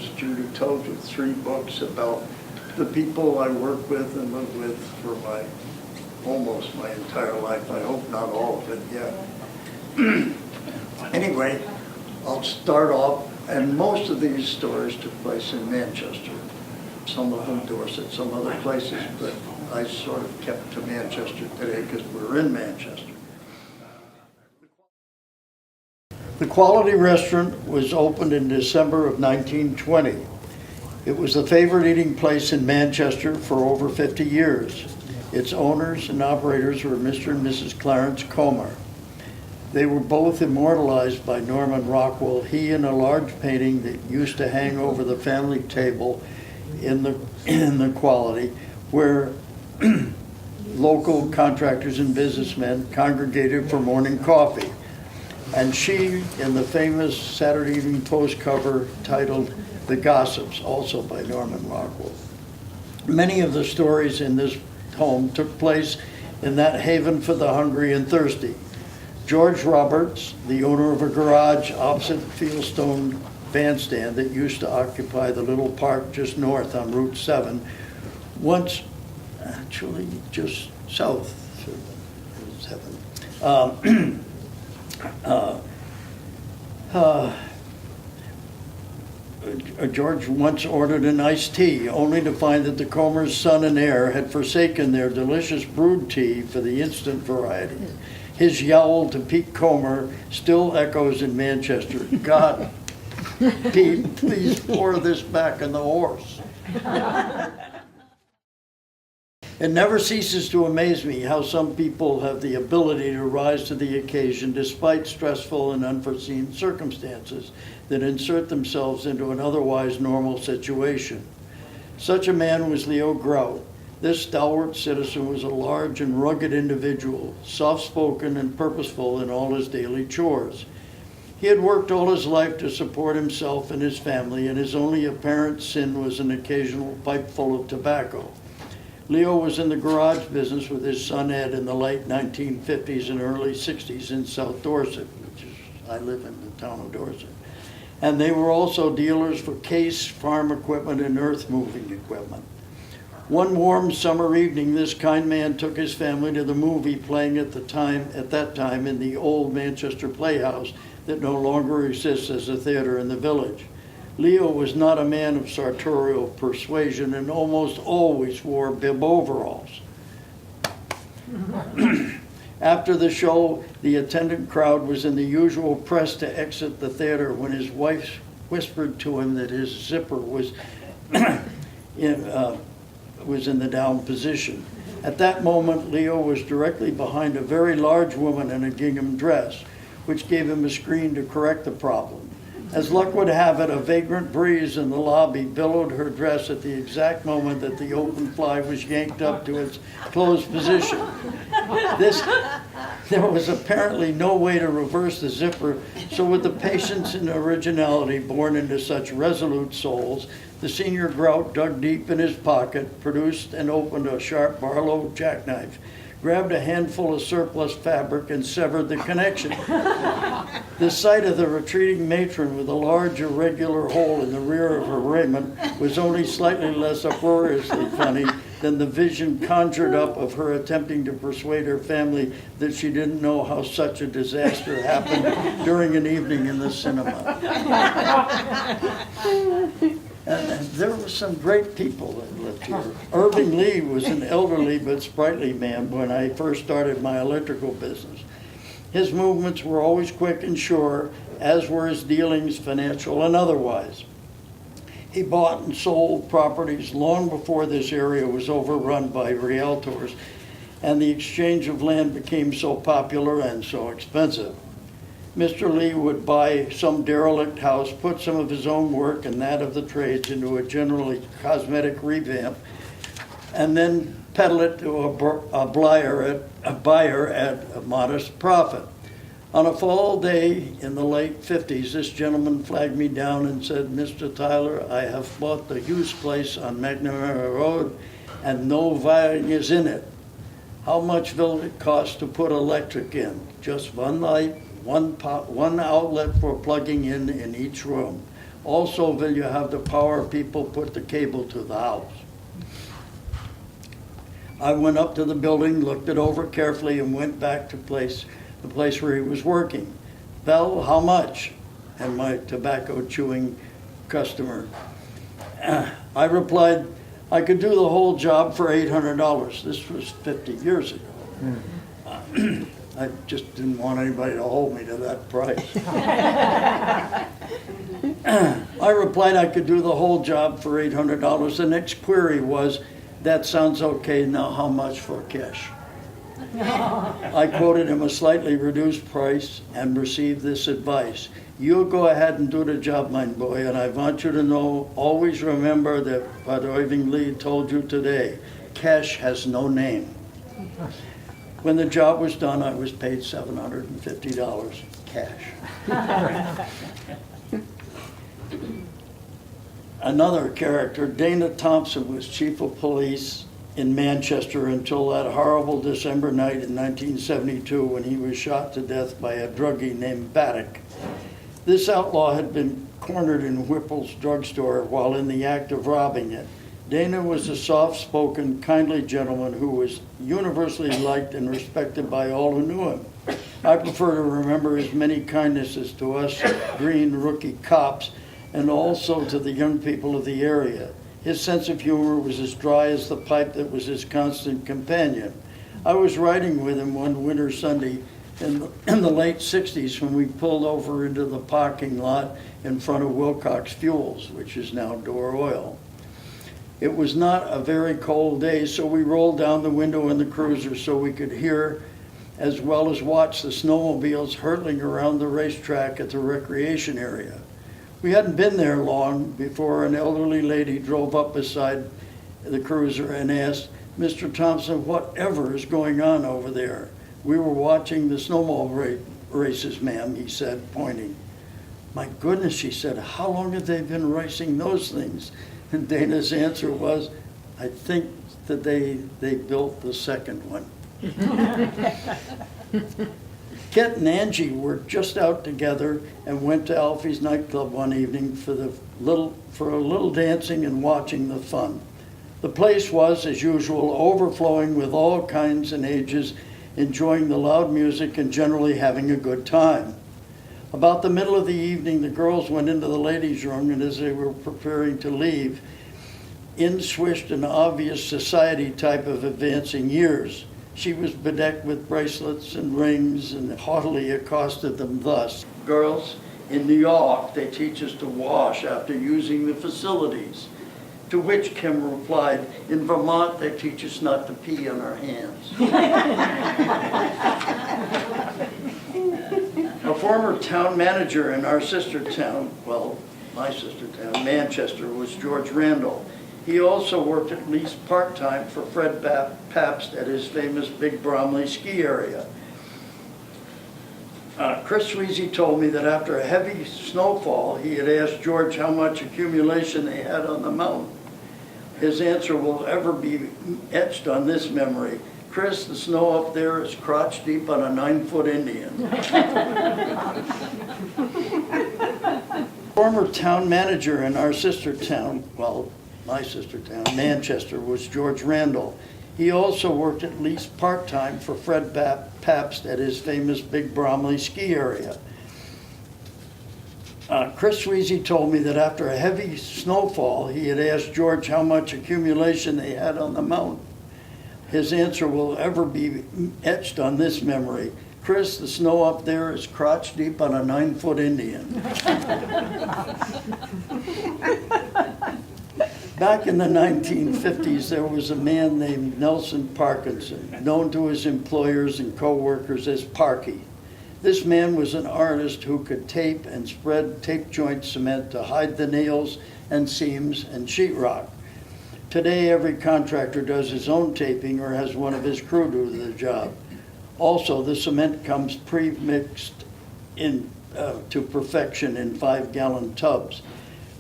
as Judy told you, 3 books about the people I work with and live with for almost my entire life. I hope not all of it yet. Anyway, I'll start off, and most of these stories took place in Manchester. Some of them Dorset, some other places, but I sort of kept to Manchester today because we're in Manchester. The Quality Restaurant was opened in December of 1920. It was the favorite eating place in Manchester for over 50 years. Its owners and operators were Mr. and Mrs. Clarence Comer. They were both immortalized by Norman Rockwell, he in a large painting that used to hang over the family table in the Quality, where local contractors and businessmen congregated for morning coffee. And she in the famous Saturday Evening Post cover titled The Gossips, also by Norman Rockwell. Many of the stories in this home took place in that haven for the hungry and thirsty. George Roberts, the owner of a garage opposite Fieldstone bandstand that used to occupy the little park just north on Route 7, once, actually just south of 7, George once ordered an iced tea, only to find that the Comer's son and heir had forsaken their delicious brewed tea for the instant variety. His yowl to Pete Comer still echoes in Manchester. God, Pete, please pour this back on the horse. It never ceases to amaze me how some people have the ability to rise to the occasion despite stressful and unforeseen circumstances that insert themselves into an otherwise normal situation. Such a man was Leo Grout. This stalwart citizen was a large and rugged individual, soft-spoken and purposeful in all his daily chores. He had worked all his life to support himself and his family, and his only apparent sin was an occasional pipeful of tobacco. Leo was in the garage business with his son Ed in the late 1950s and early 60s in South Dorset, which is, I live in the town of Dorset. And they were also dealers for case, farm equipment, and earth-moving equipment. One warm summer evening, this kind man took his family to the movie playing at that time in the old Manchester Playhouse that no longer exists as a theater in the village. Leo was not a man of sartorial persuasion and almost always wore bib overalls. After the show, the attendant crowd was in the usual press to exit the theater when his wife whispered to him that his zipper was in the down position. At that moment, Leo was directly behind a very large woman in a gingham dress, which gave him a screen to correct the problem. As luck would have it, a vagrant breeze in the lobby billowed her dress at the exact moment that the open fly was yanked up to its closed position. There was apparently no way to reverse the zipper, so with the patience and originality born into such resolute souls, the senior Grout dug deep in his pocket, produced and opened a sharp Barlow jackknife, grabbed a handful of surplus fabric, and severed the connection. The sight of the retreating matron with a large irregular hole in the rear of her raiment was only slightly less uproariously funny than the vision conjured up of her attempting to persuade her family that she didn't know how such a disaster happened during an evening in the cinema. And there were some great people that lived here. Irving Lee was an elderly but sprightly man when I first started my electrical business. His movements were always quick and sure, as were his dealings, financial and otherwise. He bought and sold properties long before this area was overrun by realtors, and the exchange of land became so popular and so expensive. Mr. Lee would buy some derelict house, put some of his own work and that of the trades into a generally cosmetic revamp, and then peddle it to a buyer at a modest profit. On a fall day in the late 50s, this gentleman flagged me down and said, "Mr. Tyler, I have bought the Hughes place on McNamara Road and no wiring is in it. How much will it cost to put electric in? Just one light, one outlet for plugging in each room. Also, will you have the power people put the cable to the house? I went up to the building, looked it over carefully, and went back to the place where he was working. Bell, how much? And my tobacco chewing customer. I replied, I could do the whole job for $800. This was 50 years ago. I just didn't want anybody to hold me to that price. I replied I could do the whole job for $800. The next query was, that sounds okay, now how much for cash? I quoted him a slightly reduced price and received this advice. You go ahead and do the job, my boy, and I want you to know, always remember that what Irving Lee told you today, cash has no name. When the job was done, I was paid $750 cash. Another character, Dana Thompson, was chief of police in Manchester until that horrible December night in 1972 when he was shot to death by a druggie named Baddock. This outlaw had been cornered in Whipple's drugstore while in the act of robbing it. Dana was a soft-spoken, kindly gentleman who was universally liked and respected by all who knew him. I prefer to remember his many kindnesses to us green rookie cops and also to the young people of the area. His sense of humor was as dry as the pipe that was his constant companion. I was riding with him one winter Sunday in the late 60s when we pulled over into the parking lot in front of Wilcox Fuels, which is now Door Oil. It was not a very cold day, so we rolled down the window in the cruiser so we could hear as well as watch the snowmobiles hurtling around the racetrack at the recreation area. We hadn't been there long before an elderly lady drove up beside the cruiser and asked, Mr. Thompson, whatever is going on over there? We were watching the snowmobile races, ma'am, he said, pointing. My goodness, she said, how long have they been racing those things? And Dana's answer was, I think that they built the second one. Kit and Angie were just out together and went to Alfie's nightclub one evening for a little dancing and watching the fun. The place was, as usual, overflowing with all kinds and ages, enjoying the loud music and generally having a good time. About the middle of the evening, the girls went into the ladies' room, and as they were preparing to leave, in swished an obvious society type of advancing years. She was bedecked with bracelets and rings and haughtily accosted them thus. Girls, in New York, they teach us to wash after using the facilities. To which Kim replied, in Vermont, they teach us not to pee on our hands. A former town manager in our sister town, well, my sister town, Manchester, was George Randall. He also worked at least part-time for Fred Pabst at his famous Big Bromley ski area. Chris Sweezy told me that after a heavy snowfall, he had asked George how much accumulation they had on the mountain. His answer will ever be etched on this memory. Chris, the snow up there is crotch deep on a 9-foot Indian. Former town manager in our sister town, well, my sister town, Manchester, was George Randall. He also worked at least part-time for Fred Pabst at his famous Big Bromley ski area. Chris Sweezy told me that after a heavy snowfall, he had asked George how much accumulation they had on the mountain. His answer will ever be etched on this memory. Chris, the snow up there is crotch deep on a 9-foot Indian. Back in the 1950s, there was a man named Nelson Parkinson, known to his employers and co-workers as Parky. This man was an artist who could tape and spread tape joint cement to hide the nails and seams and sheetrock. Today, every contractor does his own taping or has one of his crew do the job. Also, the cement comes pre-mixed to perfection in 5-gallon tubs.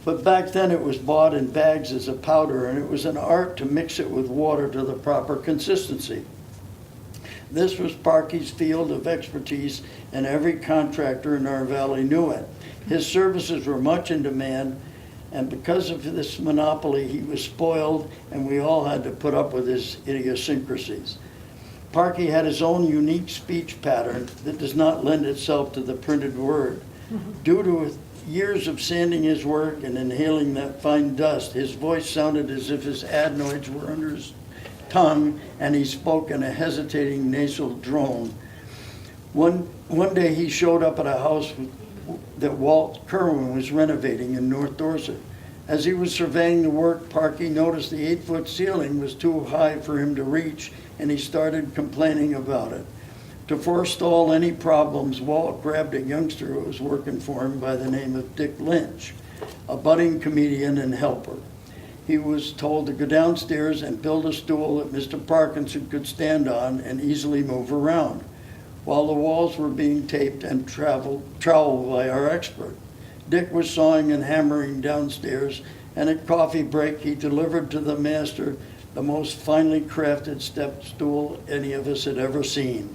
But back then it was bought in bags as a powder, and it was an art to mix it with water to the proper consistency. This was Parkey's field of expertise, and every contractor in our valley knew it. His services were much in demand, and because of this monopoly, he was spoiled, and we all had to put up with his idiosyncrasies. Parkey had his own unique speech pattern that does not lend itself to the printed word. Due to years of sanding his work and inhaling that fine dust, his voice sounded as if his adenoids were under his tongue, and he spoke in a hesitating nasal drone. One day he showed up at a house that Walt Kerwin was renovating in North Dorset. As he was surveying the work, Parkey noticed the 8-foot ceiling was too high for him to reach, and he started complaining about it. To forestall any problems, Walt grabbed a youngster who was working for him by the name of Dick Lynch, a budding comedian and helper. He was told to go downstairs and build a stool that Mr. Parkinson could stand on and easily move around, while the walls were being taped and troweled by our expert. Dick was sawing and hammering downstairs, and at coffee break he delivered to the master the most finely crafted step stool any of us had ever seen.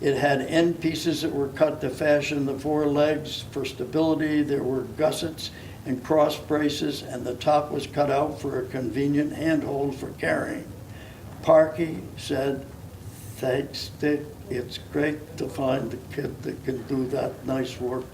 It had end pieces that were cut to fashion the 4 legs. For stability, there were gussets and cross braces, and the top was cut out for a convenient handhold for carrying. Parkey said, "Thanks, Dick. It's great to find a kid that can do that nice work."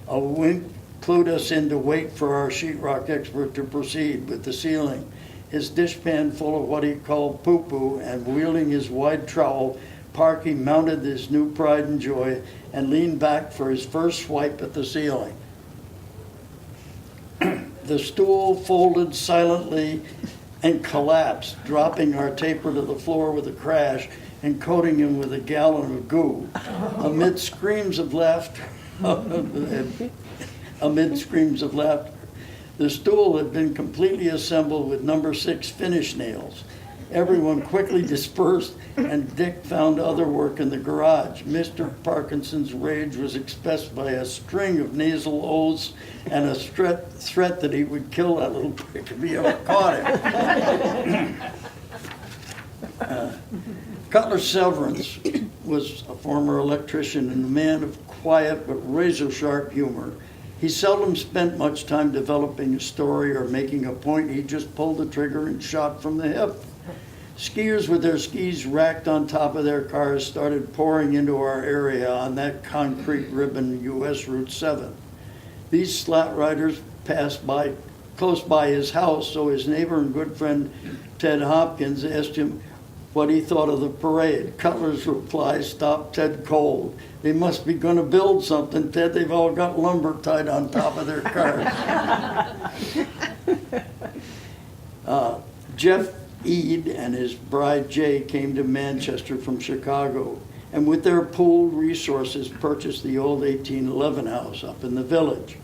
A wink clued us in to wait for our sheetrock expert to proceed with the ceiling. His dishpan full of what he called poo-poo, and wielding his wide trowel, Parkey mounted his new pride and joy and leaned back for his first swipe at the ceiling. The stool folded silently and collapsed, dropping our taper to the floor with a crash and coating him with a gallon of goo. Amid screams of laughter, the stool had been completely assembled with number 6 finish nails. Everyone quickly dispersed, and Dick found other work in the garage. Mr. Parkinson's rage was expressed by a string of nasal oaths and a threat that he would kill that little prick if he ever caught him. Cutler Severance was a former electrician and a man of quiet but razor-sharp humor. He seldom spent much time developing a story or making a point. He just pulled the trigger and shot from the hip. Skiers with their skis racked on top of their cars started pouring into our area on that concrete ribbon, US Route 7. These slat riders passed by close by his house, so his neighbor and good friend Ted Hopkins asked him what he thought of the parade. Cutler's reply stopped Ted cold. "They must be going to build something, Ted. They've all got lumber tied on top of their cars." Jeff Eade and his bride Jay came to Manchester from Chicago, and with their pooled resources purchased the old 1811 house up in the village.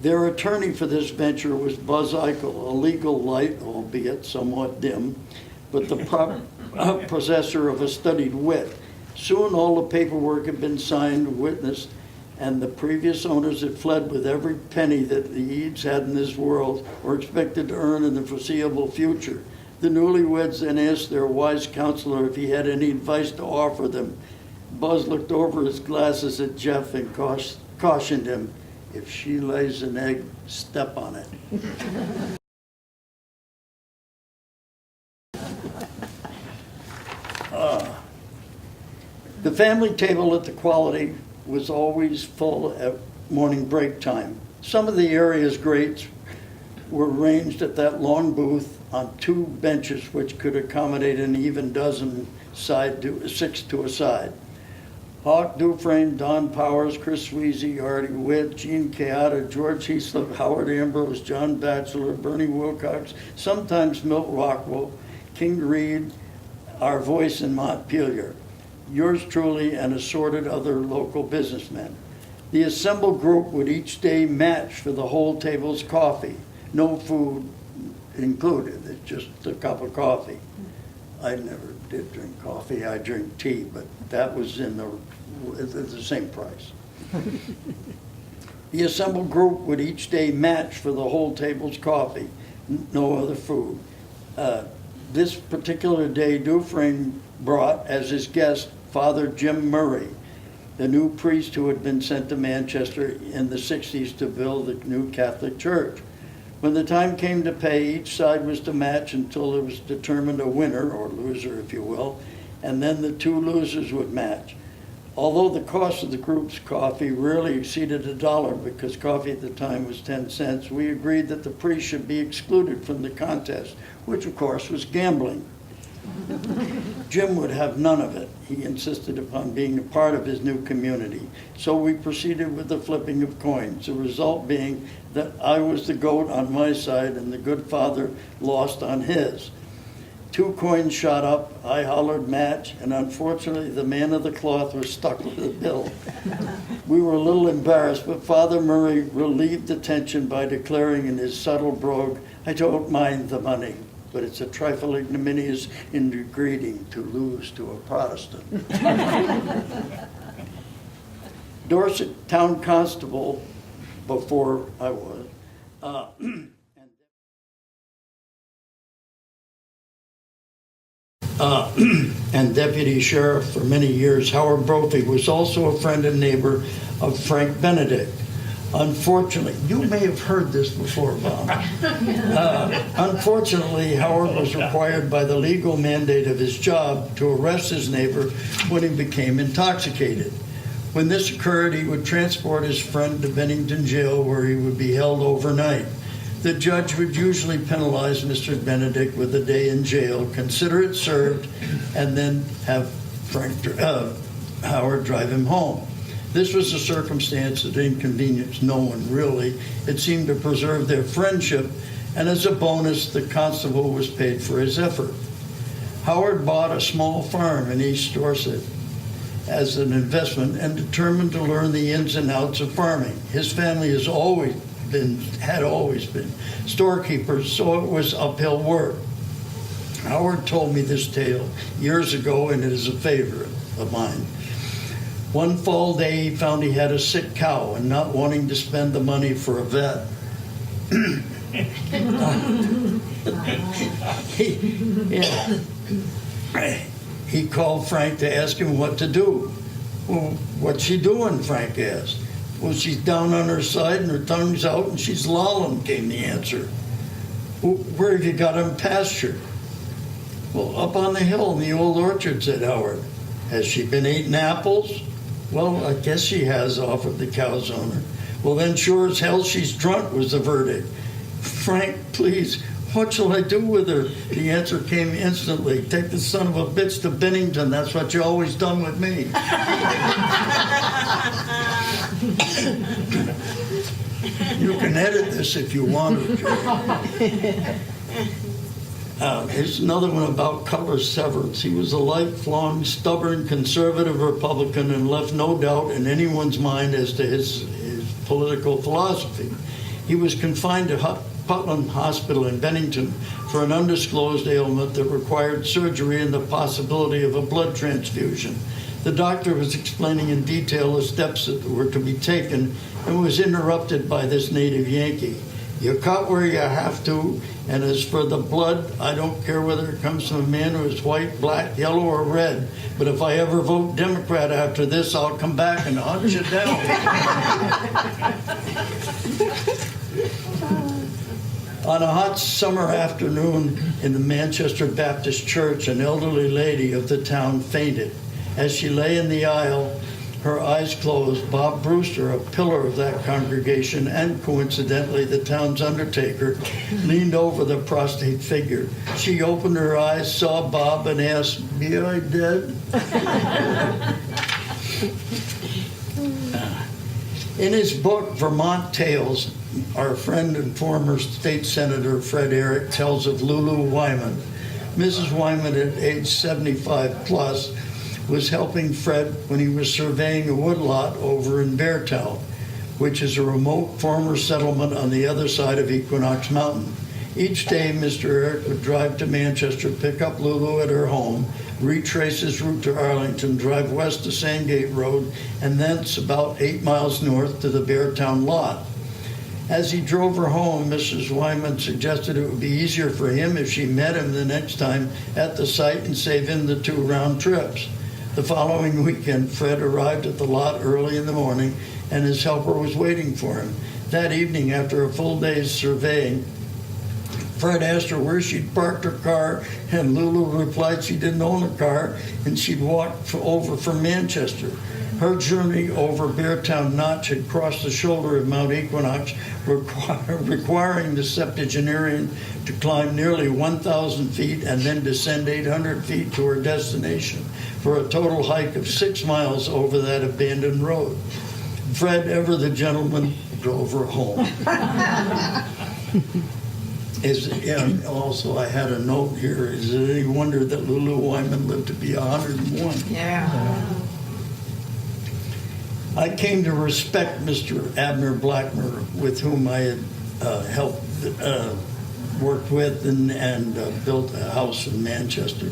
Their attorney for this venture was Buzz Eichel, a legal light, albeit somewhat dim, but the possessor of a studied wit. Soon all the paperwork had been signed, witnessed, and the previous owners had fled with every penny that the Eads had in this world or expected to earn in the foreseeable future. The newlyweds then asked their wise counselor if he had any advice to offer them. Buzz looked over his glasses at Jeff and cautioned him, "If she lays an egg, step on it." The family table at the Quality was always full at morning break time. Some of the area's greats were ranged at that long booth on 2 benches which could accommodate an even dozen 6 to a side. Hawk Dufresne, Don Powers, Chris Sweezy, Artie Witt, Gene Keata, George Heaslip, Howard Ambrose, John Batchelor, Bernie Wilcox, sometimes Milt Rockwell, King Reed, our voice in Montpelier, yours truly, and assorted other local businessmen. The assembled group would each day match for the whole table's coffee, no food included, it's just a cup of coffee. I never did drink coffee, I drink tea, but that was in the same price. The assembled group would each day match for the whole table's coffee, no other food. This particular day, Dufresne brought as his guest Father Jim Murray, the new priest who had been sent to Manchester in the 60s to build the new Catholic Church. When the time came to pay, each side was to match until there was determined a winner, or loser if you will, and then the two losers would match. Although the cost of the group's coffee rarely exceeded $1 because coffee at the time was 10 cents, we agreed that the priest should be excluded from the contest, which of course was gambling. Jim would have none of it. He insisted upon being a part of his new community. So we proceeded with the flipping of coins, the result being that I was the goat on my side and the good father lost on his. 2 coins shot up, I hollered match, and unfortunately the man of the cloth was stuck with the bill. We were a little embarrassed, but Father Murray relieved the tension by declaring in his subtle brogue, "I don't mind the money, but it's a trifle ignominious in the greeting to lose to a Protestant." Dorset Town Constable, before I was, and Deputy Sheriff for many years, Howard Brophy, was also a friend and neighbor of Frank Benedict. Unfortunately, you may have heard this before, Bob. Unfortunately, Howard was required by the legal mandate of his job to arrest his neighbor when he became intoxicated. When this occurred, he would transport his friend to Bennington Jail, where he would be held overnight. The judge would usually penalize Mr. Benedict with a day in jail, consider it served, and then have Howard drive him home. This was a circumstance that inconvenienced no one, really. It seemed to preserve their friendship, and as a bonus, the constable was paid for his effort. Howard bought a small farm in East Dorset as an investment and determined to learn the ins and outs of farming. His family had always been storekeepers, so it was uphill work. Howard told me this tale years ago, and it is a favorite of mine. One fall day, he found he had a sick cow, and not wanting to spend the money for a vet, he called Frank to ask him what to do. "Well, what's she doing?" Frank asked. "Well, she's down on her side and her tongue's out and she's lolling," came the answer. "Well, where have you got him pastured?" "Well, up on the hill in the old orchard," said Howard. "Has she been eating apples?" "Well, I guess she has," offered the cow's owner. "Well, then sure as hell she's drunk," was the verdict. "Frank, please, what shall I do with her?" The answer came instantly. "Take the son of a bitch to Bennington. That's what you always done with me." You can edit this if you want to. Here's another one about Cutler Severance. He was a lifelong, stubborn, conservative Republican and left no doubt in anyone's mind as to his political philosophy. He was confined to Putnam Hospital in Bennington for an undisclosed ailment that required surgery and the possibility of a blood transfusion. The doctor was explaining in detail the steps that were to be taken and was interrupted by this native Yankee. "You cut where you have to, and as for the blood, I don't care whether it comes from a man who is white, black, yellow, or red, but if I ever vote Democrat after this, I'll come back and hunt you down." On a hot summer afternoon in the Manchester Baptist Church, an elderly lady of the town fainted. As she lay in the aisle, her eyes closed, Bob Brewster, a pillar of that congregation and coincidentally the town's undertaker, leaned over the prostrate figure. She opened her eyes, saw Bob, and asked, "Be I dead?" In his book, Vermont Tales, our friend and former state senator Fred Eric tells of Lulu Wyman. Mrs. Wyman, at age 75 plus, was helping Fred when he was surveying a woodlot over in Beartown, which is a remote former settlement on the other side of Equinox Mountain. Each day, Mr. Eric would drive to Manchester, pick up Lulu at her home, retrace his route to Arlington, drive west to Sandgate Road, and thence about 8 miles north to the Beartown lot. As he drove her home, Mrs. Wyman suggested it would be easier for him if she met him the next time at the site and save him the 2 round trips. The following weekend, Fred arrived at the lot early in the morning, and his helper was waiting for him. That evening, after a full day's surveying, Fred asked her where she'd parked her car, and Lulu replied she didn't own a car, and she'd walked over from Manchester. Her journey over Beartown Notch had crossed the shoulder of Mount Equinox, requiring the septuagenarian to climb nearly 1,000 feet and then descend 800 feet to her destination, for a total hike of 6 miles over that abandoned road. Fred, ever the gentleman, drove her home. And also, I had a note here. Is it any wonder that Lulu Wyman lived to be 101? Yeah. I came to respect Mr. Abner Blackmer, with whom I had helped worked with and built a house in Manchester.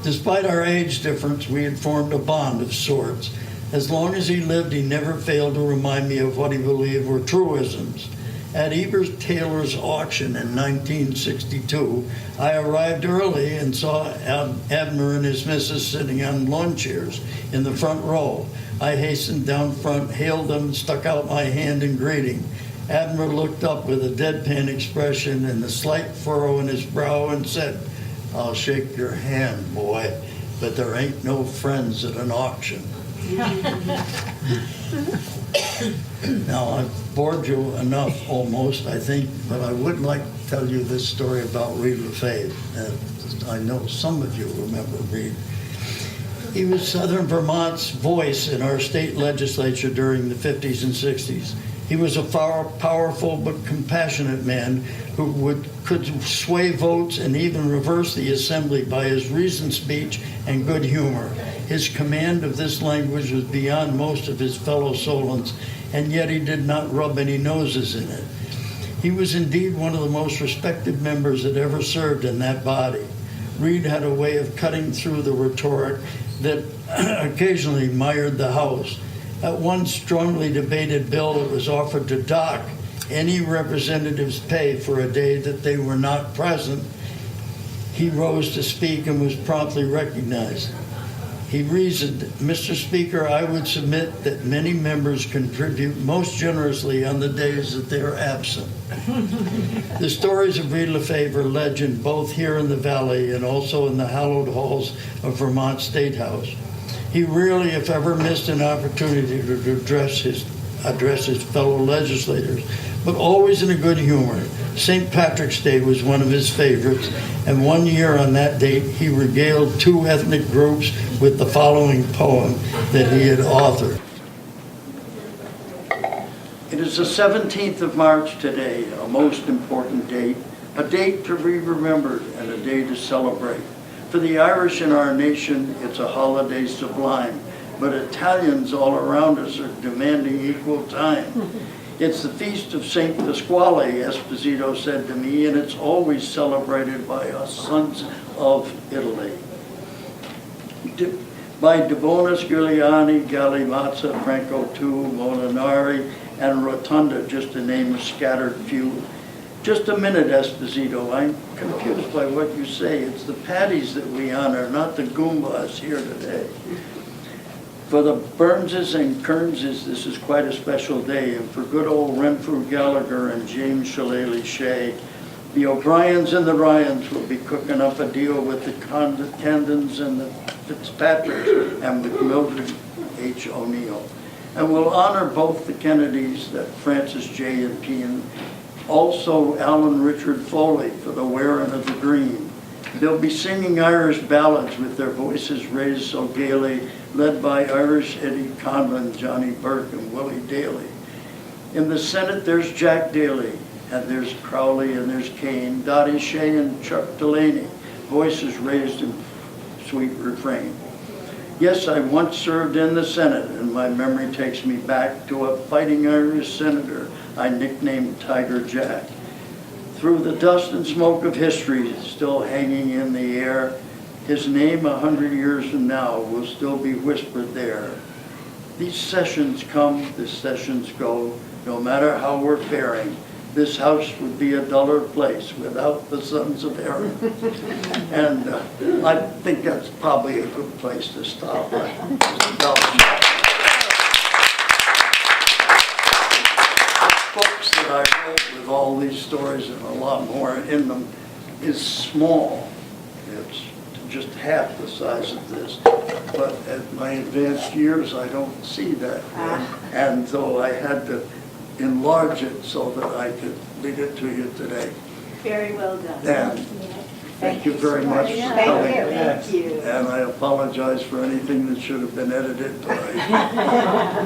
Despite our age difference, we had formed a bond of sorts. As long as he lived, he never failed to remind me of what he believed were truisms. At Ebers Taylor's auction in 1962, I arrived early and saw Abner and his missus sitting on lawn chairs in the front row. I hastened down front, hailed them, stuck out my hand in greeting. Abner looked up with a deadpan expression and a slight furrow in his brow and said, "I'll shake your hand, boy, but there ain't no friends at an auction." Now, I've bored you enough almost, I think, but I would like to tell you this story about Reed Lefebvre. I know some of you remember Reed. He was Southern Vermont's voice in our state legislature during the 50s and 60s. He was a powerful but compassionate man who could sway votes and even reverse the assembly by his reasoned speech and good humor. His command of this language was beyond most of his fellow Solons, and yet he did not rub any noses in it. He was indeed one of the most respected members that ever served in that body. Reed had a way of cutting through the rhetoric that occasionally mired the House. At one strongly debated bill, it was offered to dock any representative's pay for a day that they were not present. He rose to speak and was promptly recognized. He reasoned, "Mr. Speaker, I would submit that many members contribute most generously on the days that they are absent." The stories of Reed Lefebvre are legend both here in the Valley and also in the hallowed halls of Vermont State House. He rarely, if ever, missed an opportunity to address his fellow legislators, but always in a good humor. St. Patrick's Day was one of his favorites, and one year on that date, he regaled 2 ethnic groups with the following poem that he had authored. It is the 17th of March today, a most important date, a date to be remembered and a day to celebrate. For the Irish in our nation, it's a holiday sublime, but Italians all around us are demanding equal time. It's the feast of St. Pasquale, Esposito said to me, and it's always celebrated by us sons of Italy. By De Bonis, Giuliani, Gallimazza, Franco II, Molinari, and Rotunda, just to name a scattered few. Just a minute, Esposito. I'm confused by what you say. It's the Paddies that we honor, not the Goombas here today. For the Burnses and Kearnses, this is quite a special day, and for good old Renfrew Gallagher and James Shillelagh Shea, the O'Briens and the Ryans will be cooking up a deal with the Condons and the Fitzpatricks and with Mildred H. O'Neill. And we'll honor both the Kennedys, that Francis J. and P. and also Alan Richard Foley for the wearing of the green. They'll be singing Irish ballads with their voices raised so gaily, led by Irish Eddie Conlon, Johnny Burke, and Willie Daly. In the Senate, there's Jack Daly, and there's Crowley, and there's Kane, Dottie Shea, and Chuck Delaney, voices raised in sweet refrain. Yes, I once served in the Senate, and my memory takes me back to a fighting Irish senator I nicknamed Tiger Jack. Through the dust and smoke of history still hanging in the air, his name 100 years from now will still be whispered there. These sessions come, the sessions go, no matter how we're faring. this house would be a duller place without the sons of Aaron. And I think that's probably a good place to stop. The books that I wrote with all these stories and a lot more in them is small. It's just half the size of this. But at my advanced years, I don't see that. And so I had to enlarge it so that I could read it to you today. Very well done. And thank you very much for coming. Thank you. And I apologize for anything that should have been edited, but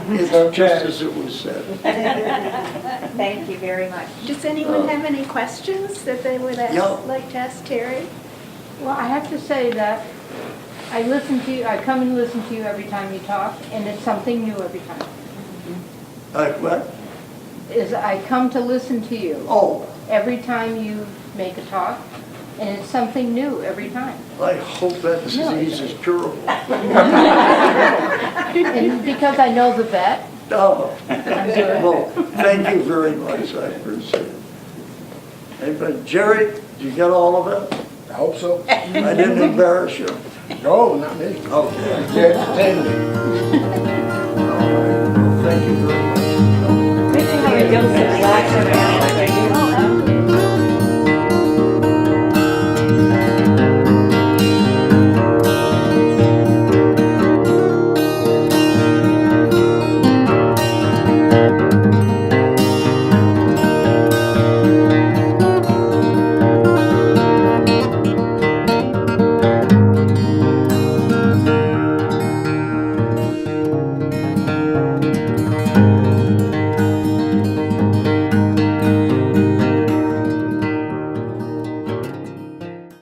it's just as it was said. Thank you very much. Does anyone have any questions that they would like to ask Terry? Well, I have to say that I listen to you, I come and listen to you every time you talk, and it's something new every time. What? I come to listen to you Oh, every time you make a talk, and it's something new every time. I hope that disease is curable. And because I know the vet, Oh, well, thank you very much, I appreciate it. Anybody, Jerry, did you get all of it? I hope so. I didn't embarrass you. No, not me. Okay. You can't entertain me. All right. Well, thank you very much. Relax.